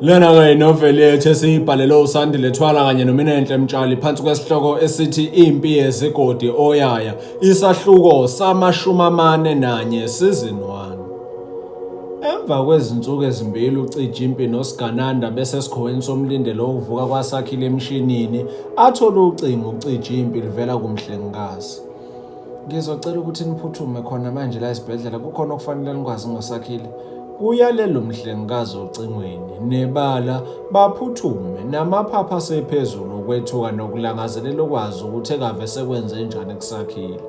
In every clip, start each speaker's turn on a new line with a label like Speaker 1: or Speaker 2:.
Speaker 1: Lena-ke inoveli yethu esiyibhalelwe uSandile Thwala kanye noMinenhle Mtshali phansi kwesihloko esithi Impi Yezigodi Oyaya, isahluko sama-41 Season 1. Emva kwezinsuku ezimbili uCijimpi noSgananda besesikhoweni somlindelo wokuvuka kwaSakhile emshinini, athola ucingo uCijimpi livela kumhlengikazi. Ngizocela ukuthi niphuthume khona manje la esibhedlela, kukhona okufanele nikwazi ngoSakhile. Kuyalelo mhlengikazi ocingweni, nebala baphuthume namaphapha asephezulu ukwethuka nokulangazelela ukwazi ukuthi ekave sekwenze njani kuSakhile.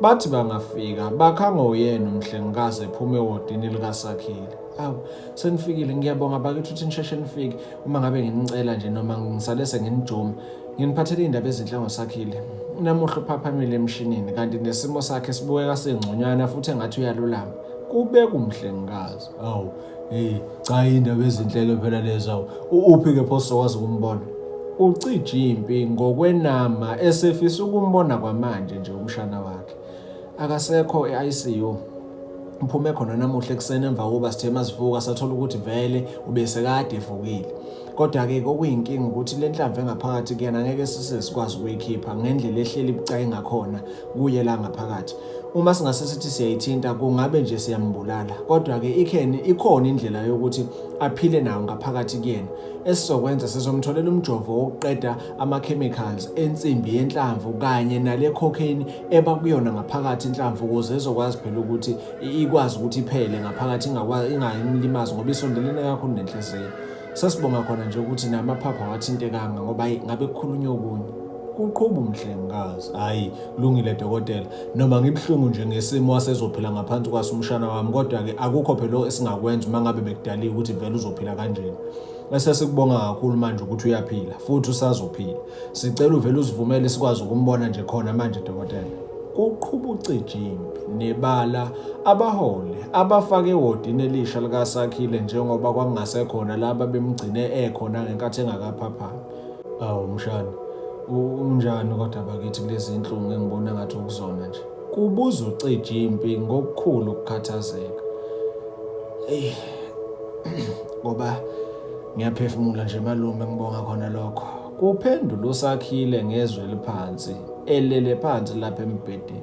Speaker 1: Bathi bangafika bakhanga uyena umhlengikazi ephuma ewodini likaSakhile. Awu, senifikile, ngiyabonga bakithi ukuthi nisheshe nifike. Uma ngabe nginicela nje noma ngisale senginijuma, nginiphathele indaba ezinhle ngoSakhile. Namuhla uphaphamile emshinini kanti nesimo sakhe sibukeka sengconywana futhi engathi uyalulama. Kube kumhlengikazi. Awu, cha indaba ezinhleke phela lezo. Uphi-ke pho sizokwazi ukumbona? uCijimpi ngokwenama esefisa ukumbona kwamanje nje umshana wakhe. Akasekho e-ICU. Uphume khona namuhla ekuseni emva kokuba sithe masivuka sathola ukuthi vele ubesekade evukile. Kodwa-ke okuyinkinga ukuthi le nhlamvu engaphakathi kuyena ngeke sikwazi ukuyikhipha ngendlela ehleli ibucayi ngakhona kuye la ngaphakathi. Uma singase sithi siyayithinta kungabe nje siyambulala. Kodwa-ke ikhona indlela yokuthi aphile nawo ngaphakathi kuyena. Esizokwenza sizomtholela umjovo wokuqeda ama-chemicals ensimbi yenhlamvu kanye nale cocaine eba kuyona ngaphakathi inhlamvu ukuze izokwazi phela ukuthi ikwazi ukuthi iphele ngaphakathi ingayimlimazi ngoba isondelene kakhulu nenhliziyo. Sasibonga khona nje ukuthi namaphapha awathintekanga ngoba ngabe kukhulunywa okunye. Kuqhuba umhlengikazi. Hayi, kulungile dokotela. Noma ngibhlungu nje ngesimo wasezophila ngaphansi kwaso umshana wami, kodwa-ke akukho phela esingakwenza uma ngabe bekudaliwe ukuthi vele uzophila kanjeni. Bese sikubonga kakhulu manje ukuthi uyaphila futhi usazophila. Sicela uvele uzivumele sikwazi ukumbona nje khona manje dokotela. Kuqhuba uCijimpi nebala abahole abafake ewodini elisha likaSakhile njengoba kwakungasekhona laba bemgcine ekhona ngenkathi engakaphaphami. Awu mshana, unjani kodwa bakithi kulezi inhlungu engibona ngathi ukuzona nje? Kubuza uCijimpi ngokukhulu ukukhathazeka. Ngoba ngiyaphefumula nje malume, ngibonga khona lokho. Kuphendula uSakhile ngezwi eliphansi, elele phansi lapha embhedeni.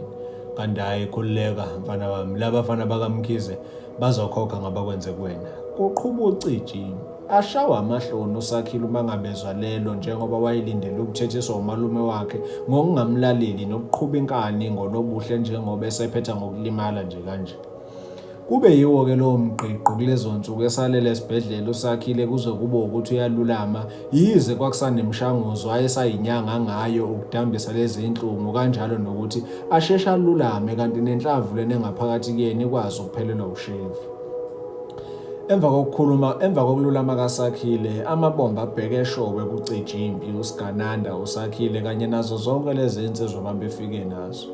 Speaker 1: Kanti hayi khululeka mfana wami, laba bafana bakaMkhize bazokhokha ngabakwenze kuwena. Kuqhuba uCijimpi ashawa amahloni uSakhile uma ngabezwa lelo njengoba wayelindele ukuthethiswa umalume wakhe ngokungamlaleli nokuqhuba inkani ngonobuhle njengoba esephetha ngokulimala nje kanje. Kube yiwo-ke lowo mqiqo kulezo nsuku esalele esibhedlela uSakhile kuze kube ukuthi uyalulama, yize kwakusanemishanguzo ayesayinyanga ngayo ukudambisa lezi inhlungu kanjalo nokuthi asheshe alulame kanti nenhlamvu lena engaphakathi kuyena ikwazi ukuphelelwa ushevu. Emva kokululama kaSakhile, amabomba abheke eshowe kuCijimpi, uSgananda, uSakhile kanye nazo zonke lezi insizwa ababefike nazo.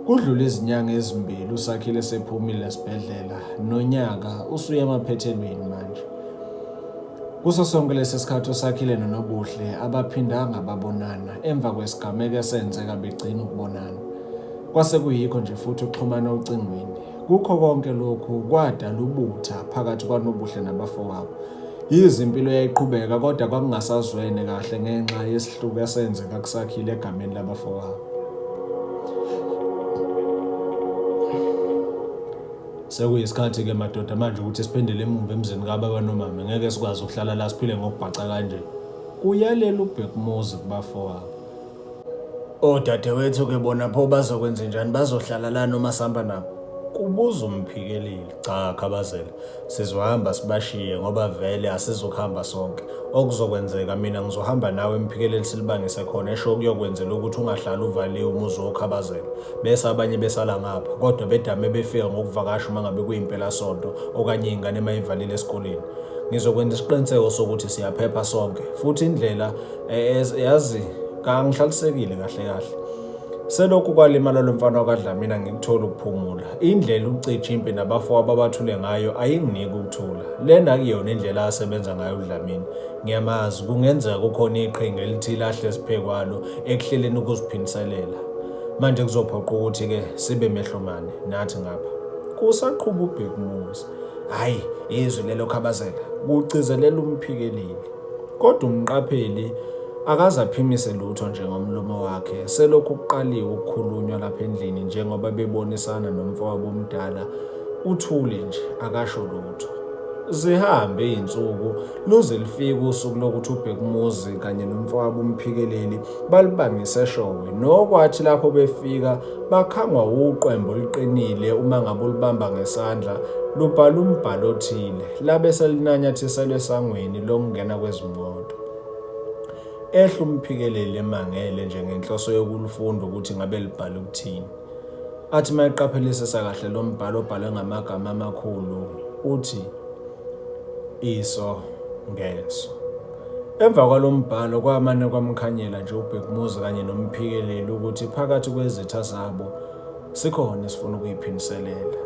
Speaker 1: Kudlula izinyanga ezimbili uSakhile sephumile esibhedlela, nonyaka usuye emaphethelweni manje. Kuso sonke lesi sikhathi uSakhile noNobuhle abaphindanga babonana emva kwesigameko esenzeka begcina ukubonana. Kwase kuyikho nje futhi uxhumana ocingweni. Kukho konke lokhu kwadala ubutha phakathi kwaNobuhle nabafowabo. Yize impilo yayiqhubeka kodwa kwakungasazwene kahle ngenxa yesihluku esenzeka kuSakhile egameni labafowabo. Sekuyisikhathi-ke madoda manje ukuthi siphendele emuva emzini kababa nomama, ngeke sikwazi ukuhlala la siphile ngokubhaca kanje. Kuyalela uBhekumuzi kubafowabo. Odadewethu-ke bona pho bazokwenza njani? Bazohlala la noma sihamba nabo? Kubuza umphikeleli. Cha khabazela, sizohamba sibashiye ngoba vele asizokuhamba sonke. Okuzokwenzeka mina ngizohamba nawe Mphikeleli silibangise khona esho kuyokwenzela ukuthi ungahlali uvaliwe umuzi wokhabazela. Bese abanye besala ngapha kodwa bedame befika ngokuvakasha uma ngabe kuyimpela sonto okanye ingane mayivalile esikoleni. Ngizokwenza isiqiniseko sokuthi siyaphepha sonke futhi indlela yazi kangihlalisekile kahle. Selokhu kwalimala lo mfana wakwaDlamini ngikuthola ukuphumula. Indlela uCijimpi nabafowabo abathule ngayo ayinginiki ukuthula. Lena akuyona indlela asebenza ngayo uDlamini. Ngiyamazi kungenzeka kukhona iqhinga elithile ahle siphekwalo ekuhleleni ukuziphindiselela. Manje kuzophoqa ukuthi-ke sibe mehlomane nathi ngapha. Kusaqhuba uBhekumuzi. Hhayi, izwi lelo khabazela, kucizelela umphikeleli. Kodwa umqapheli akaze aphimise lutho njengomlomo wakhe, selokhu kuqaliwe ukukhulunywa lapha endlini njengoba bebonisana nomfowabo omdala, uthule nje akasho lutho. Zihambe iy'nsuku luze lifike usuku lokuthi uBhekumuzi kanye nomfowabo umphikeleli balibangise eshowe, nokwathi lapho befika bakhangwa uqembu oluqinile uma ngabe ulibamba ngesandla lubhala umbhalo othile labe selinanyathiselwe esangweni lokungena kwezimoto. Ehle umphikeleli emangele nje ngenhloso yokulufunda ukuthi ngabe libhala ukuthini. Athi mayiqaphelisisa kahle lo mbhalo obhalwe ngamagama amakhulu uthi iso ngeso. Emva kwalo mbhalo kwamane kwamkhanyela nje uBhekumuzi kanye nomphikeleli ukuthi phakathi kwezitha zabo sikhona esifuna ukuyiphiniselela.